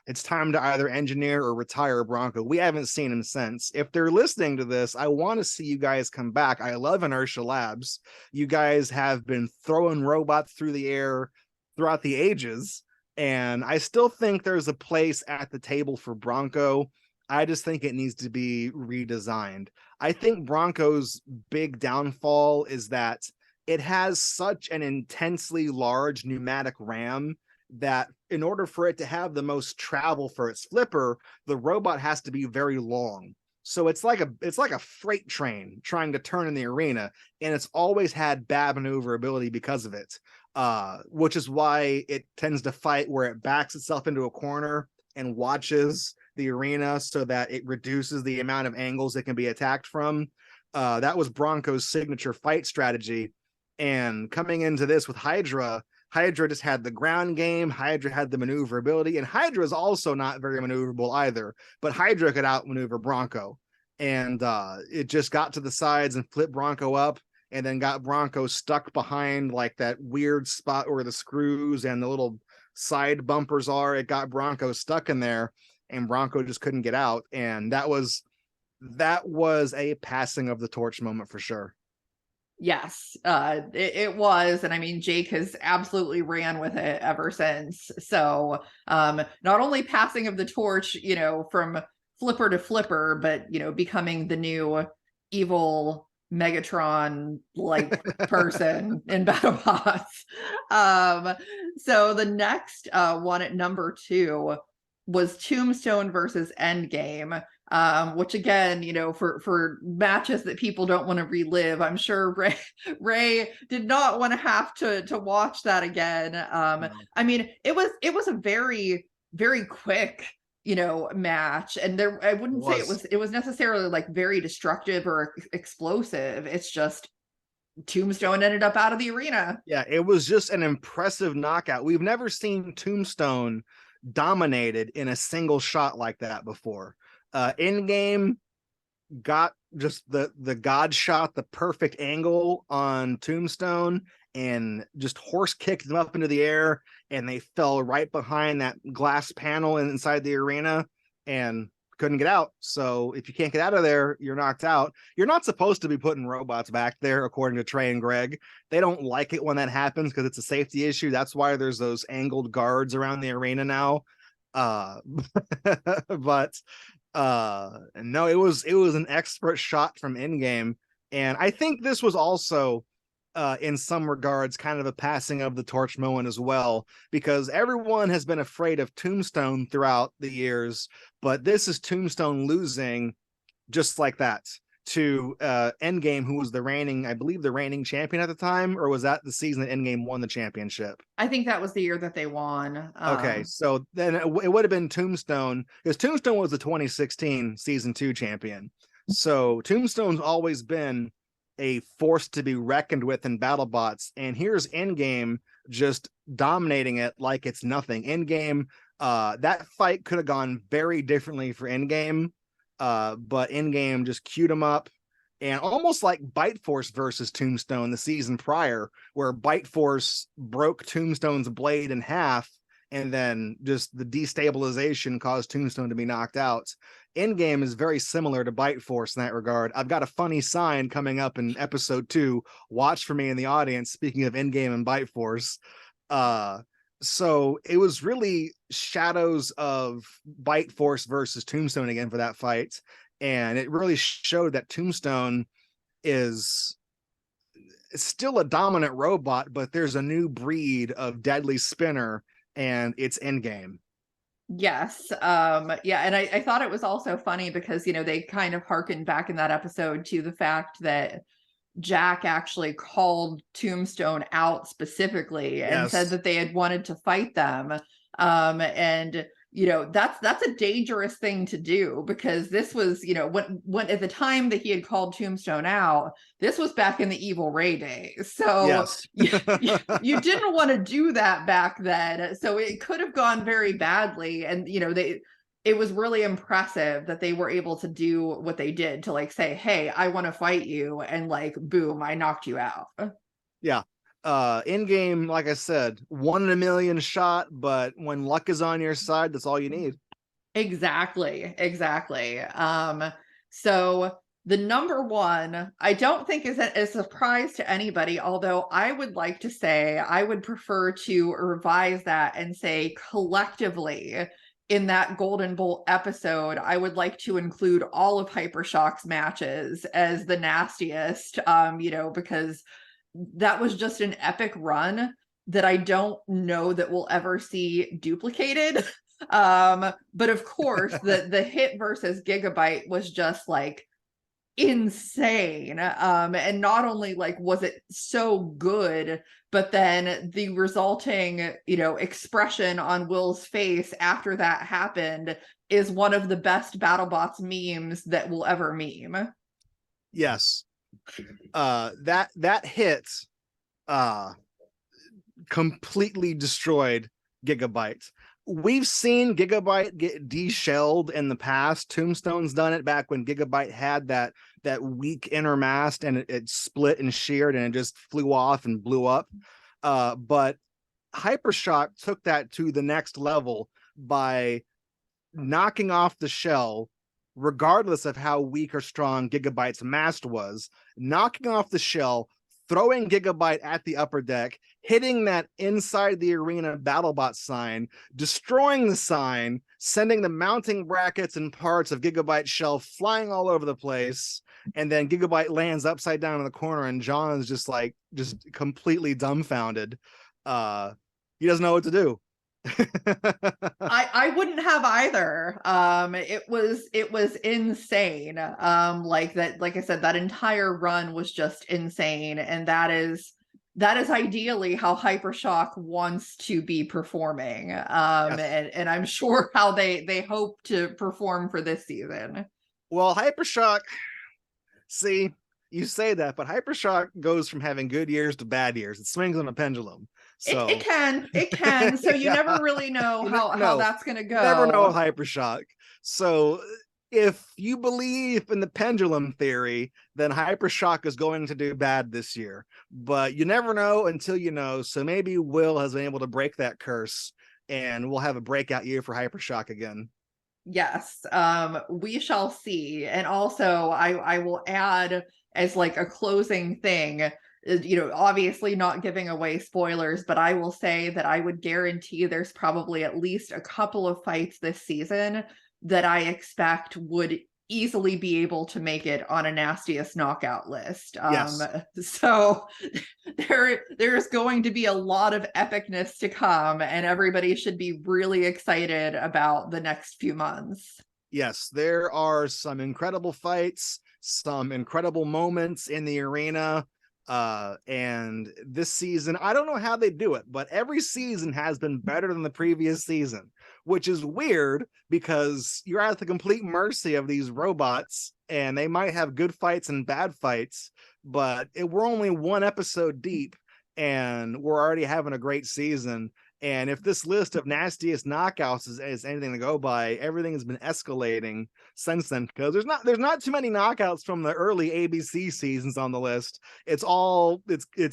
it's time to either engineer or retire Bronco. We haven't seen him since. If they're listening to this, I want to see you guys come back. I love Inertia Labs. You guys have been throwing robots through the air throughout the ages, and I still think there's a place at the table for Bronco. I just think it needs to be redesigned. I think Bronco's big downfall is that it has such an intensely large pneumatic ram that in order for it to have the most travel for its flipper, the robot has to be very long. So it's like a freight train trying to turn in the arena, and it's always had bad maneuverability because of it, which is why it tends to fight where it backs itself into a corner and watches the arena so that it reduces the amount of angles it can be attacked from. That was Bronco's signature fight strategy. And coming into this with Hydra just had the ground game, Hydra had the maneuverability, and Hydra is also not very maneuverable either, but Hydra could outmaneuver Bronco. And it just got to the sides and flipped Bronco up, and then got Bronco stuck behind like that weird spot where the screws and the little side bumpers are. It got Bronco stuck in there, and Bronco just couldn't get out. And that was a passing of the torch moment for sure. Yes, it was. And I mean, Jake has absolutely ran with it ever since. So not only passing of the torch, from flipper to flipper, but, becoming the new evil Megatron like person in BattleBots. So the next one at number 2 was Tombstone versus Endgame. Which again, for matches that people don't want to relive, I'm sure Ray did not want to have to watch that again. No. I mean, it was a very, very quick, match, and I wouldn't say it was necessarily like very destructive or explosive. It's just Tombstone ended up out of the arena. Yeah, it was just an impressive knockout. We've never seen Tombstone dominated in a single shot like that before. In game, got just the god shot, the perfect angle on Tombstone, and just horse kicked them up into the air, and they fell right behind that glass panel inside the arena and couldn't get out. So if you can't get out of there, you're knocked out. You're not supposed to be putting robots back there, according to Trey and Greg. They don't like it when that happens because it's a safety issue. That's why there's those angled guards around the arena now. But no, it was an expert shot from in-game, and I think this was also in some regards kind of a passing of the torch moment as well, because everyone has been afraid of Tombstone throughout the years, but this is Tombstone losing just like that to Endgame, who was the reigning champion at the time, or was that the season that Endgame won the championship? I think that was the year that they won. Okay, so then it would have been Tombstone, because Tombstone was the 2016 season 2 champion. So Tombstone's always been a force to be reckoned with in BattleBots, and here's Endgame just dominating it like it's nothing. Endgame, that fight could have gone very differently for Endgame, but Endgame just queued him up, and almost like Bite Force versus Tombstone the season prior, where Bite Force broke Tombstone's blade in half, and then just the destabilization caused Tombstone to be knocked out. Endgame is very similar to Bite Force in that regard. I've got a funny sign coming up in episode 2. Watch for me in the audience, speaking of Endgame and Bite Force. So it was really shadows of Bite Force versus Tombstone again for that fight. And it really showed that Tombstone is still a dominant robot, but there's a new breed of deadly spinner, and it's Endgame. Yes. Yeah. And I thought it was also funny because, they kind of harkened back in that episode to the fact that Jack actually called Tombstone out specifically and said that they had wanted to fight them. And that's a dangerous thing to do, because this was, when at the time that he had called Tombstone out, this was back in the Evil Ray days. So yes. you didn't want to do that back then. So it could have gone very badly. And, it was really impressive that they were able to do what they did to say, hey, I want to fight you. And boom, I knocked you out. Yeah. In game, like I said, 1 in a million shot, but when luck is on your side, that's all you need. Exactly. So the number one, I don't think is a surprise to anybody, although I would like to say I would prefer to revise that and say collectively in that Golden Bolt episode, I would like to include all of Hypershock's matches as the nastiest, because that was just an epic run that I don't know that we'll ever see duplicated. But of course, the hit versus Gigabyte was just insane. And not only was it so good, but then the resulting, expression on Will's face after that happened is one of the best BattleBots memes that we'll ever meme. Yes. That hit completely destroyed Gigabyte. We've seen Gigabyte get de-shelled in the past. Tombstone's done it back when Gigabyte had that weak inner mast, and it split and sheared and it just flew off and blew up. But Hypershock took that to the next level by knocking off the shell, regardless of how weak or strong Gigabyte's mast was, knocking off the shell, throwing Gigabyte at the upper deck, hitting that inside the arena BattleBot sign, destroying the sign, sending the mounting brackets and parts of Gigabyte's shell flying all over the place, and then Gigabyte lands upside down in the corner, and John is just completely dumbfounded. He doesn't know what to do. I wouldn't have either. It was insane. Like I said, that entire run was just insane, and that is ideally how Hypershock wants to be performing. Yes. And I'm sure how they hope to perform for this season. Well, Hypershock, see, you say that, but Hypershock goes from having good years to bad years. It swings on a pendulum. So it can. So you yeah, never really know you how never know. that's gonna You never know with go. Hypershock. So if you believe in the pendulum theory, then Hypershock is going to do bad this year. But you never know until you know. So maybe Will has been able to break that curse, and we'll have a breakout year for Hypershock again. Yes, we shall see. And also, I will add as like a closing thing, obviously not giving away spoilers, but I will say that I would guarantee there's probably at least a couple of fights this season that I expect would easily be able to make it on a Nastiest Knockout list. Yes. So there's going to be a lot of epicness to come, and everybody should be really excited about the next few months. Yes, there are some incredible fights, some incredible moments in the arena. And this season, I don't know how they do it, but every season has been better than the previous season, which is weird because you're at the complete mercy of these robots, and they might have good fights and bad fights, but we're only one episode deep and we're already having a great season. And if this list of Nastiest Knockouts is anything to go by, everything has been escalating since then, because there's not too many knockouts from the early ABC seasons on the list. It's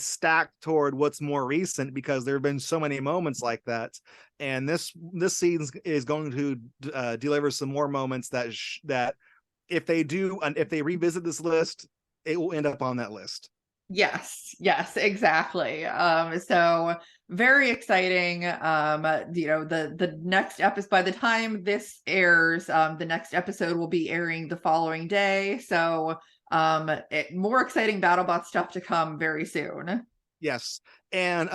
stacked toward what's more recent because there have been so many moments like that. And this season is going to deliver some more moments that if they revisit this list, it will end up on that list. Yes, exactly. So very exciting. The next episode, by the time this airs, the next episode will be airing the following day. So more exciting BattleBot stuff to come very soon. Yes. And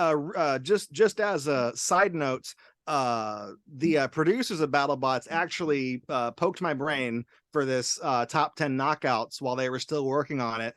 just as a side note, the producers of BattleBots actually poked my brain for this top 10 knockouts while they were still working on it.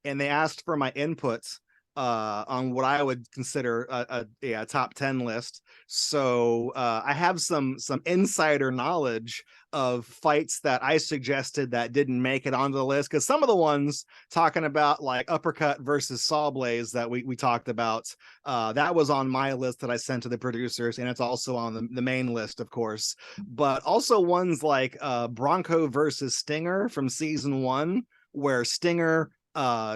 And they asked for my inputs on what I would consider a top 10 list. So I have some insider knowledge of fights that I suggested that didn't make it onto the list, because some of the ones talking about like Uppercut versus Saw Blaze that we talked about, that was on my list that I sent to the producers, and it's also on the main list, of course. But also ones like Bronco versus Stinger from season 1, where Stinger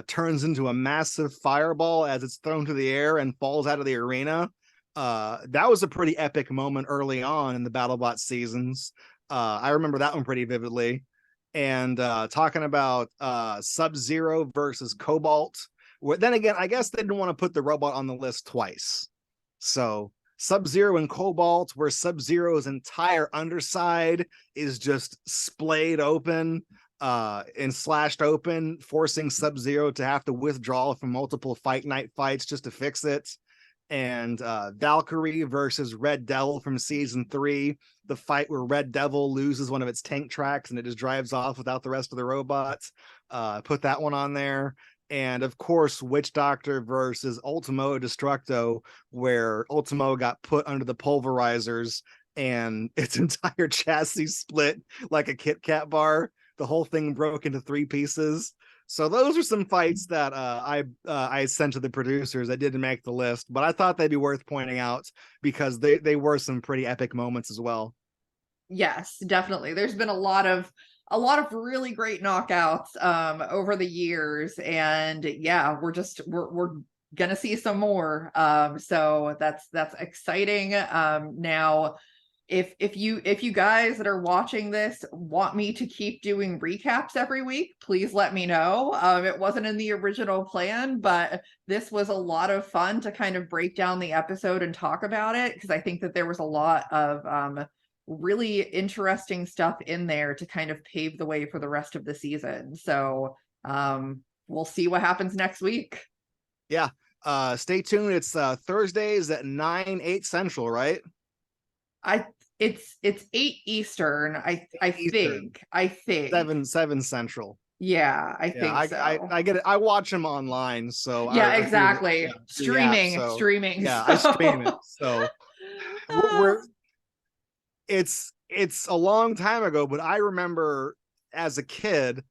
turns into a massive fireball as it's thrown to the air and falls out of the arena. That was a pretty epic moment early on in the BattleBot seasons. I remember that one pretty vividly. And talking about Sub-Zero versus Cobalt. Then again, I guess they didn't want to put the robot on the list twice. So Sub-Zero and Cobalt, where Sub-Zero's entire underside is just splayed open and slashed open, forcing Sub-Zero to have to withdraw from multiple Fight Night fights just to fix it. And Valkyrie versus Red Devil from season 3, the fight where Red Devil loses one of its tank tracks and it just drives off without the rest of the robots. Put that one on there. And of course, Witch Doctor versus Ultimo Destructo, where Ultimo got put under the pulverizers and its entire chassis split like a Kit Kat bar. The whole thing broke into 3 pieces. So those are some fights that I sent to the producers that didn't make the list, but I thought they'd be worth pointing out because they were some pretty epic moments as well. Yes, definitely. There's been a lot of really great knockouts over the years, and yeah, we're gonna see some more. So that's exciting. Now, if you guys that are watching this want me to keep doing recaps every week, please let me know. It wasn't in the original plan, but this was a lot of fun to kind of break down the episode and talk about it, because I think that there was a lot of really interesting stuff in there to kind of pave the way for the rest of the season. So we'll see what happens next week. Yeah. Stay tuned. It's Thursdays at 8 Central, right? It's 8 Eastern. I think 7 Central. Yeah, I think so. I get it. I watch them online, so yeah, exactly. Streaming. Yeah, so. I stream it. So it's a long time ago, but I remember as a kid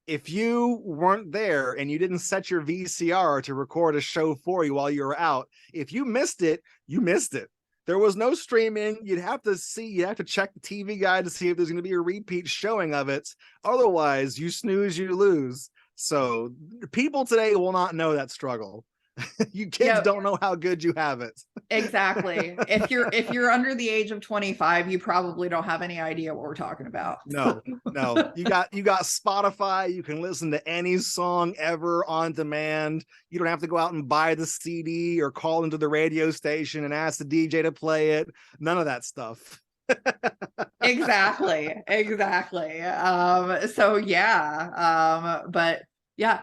if you weren't there and you didn't set your VCR to record a show for you while you were out, if you missed it, you missed it. There was no streaming. You'd have to check the TV guide to see if there's going to be a repeat showing of it. Otherwise, you snooze, you lose. So people today will not know that struggle. You kids don't know how good you have it. Exactly. If you're under the age of 25, you probably don't have any idea what we're talking about. No. You got Spotify. You can listen to any song ever on demand. You don't have to go out and buy the CD or call into the radio station and ask the DJ to play it. None of that stuff. Exactly. So yeah. But yeah,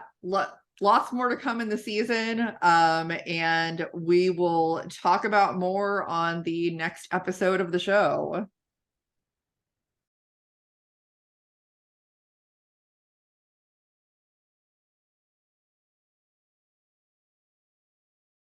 lots more to come in the season, and we will talk about more on the next episode of the show.